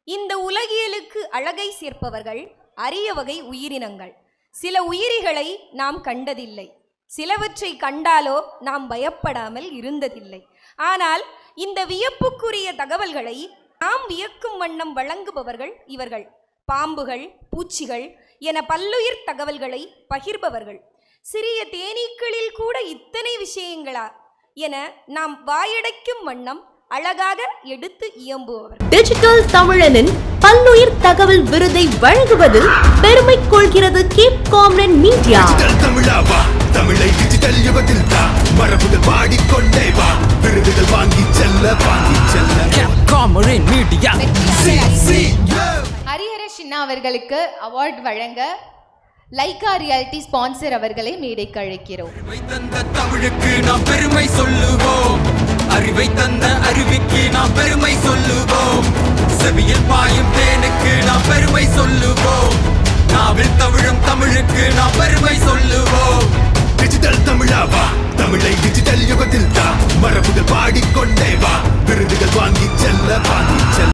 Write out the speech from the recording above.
இந்த உலகியலுக்கு அழகை சேர்ப்பவர்கள் அரிய வகை உயிரினங்கள். சில உயிரிகளை நாம் கண்டதில்லை, சிலவற்றை கண்டாலோ நாம் பயப்படாமல் இருந்ததில்லை. ஆனால் இந்த வியப்புக்குரிய தகவல்களை நாம் வியக்கும் வண்ணம் வழங்குபவர்கள் இவர்கள். பாம்புகள், பூச்சிகள் என பல்லுயிர் தகவல்களை பகிர்பவர்கள். சிறிய தேனீக்களில் கூட இத்தனை விஷயங்களா என நாம் வாயடைக்கும் வண்ணம் அழகாக எடுத்து இயம்புபவர். டிஜிட்டல் தமிழனின் பல்லுயிர் தகவல் விருதை வழங்குவதில் பெருமை கொள்கிறது கேப் காம்ரன் மீடியா. தமிழை டிஜிட்டல் யுகத்தில் மரபுகள் பாடிக்கொண்டே வா, விருதுகள் வாங்கி செல்ல கேப் காம்ரன் மீடியா. ஹரிஹர சின்னா அவர்களுக்கு அவார்ட் வழங்க லைகா ரியாலிட்டி ஸ்பான்சர் அவர்களை மேடைக்கு அழைக்கிறோம். தமிழுக்கு நாம் பெருமை சொல்லுவோம், அறிவை தந்த அருவிக்கு நாம் பெருமை சொல்லுவோம், செவியில் பாயும் தேனுக்கு நாம் பெருமை சொல்லுவோம், நாவில் தவிழும் தமிழுக்கு நாம் பெருமை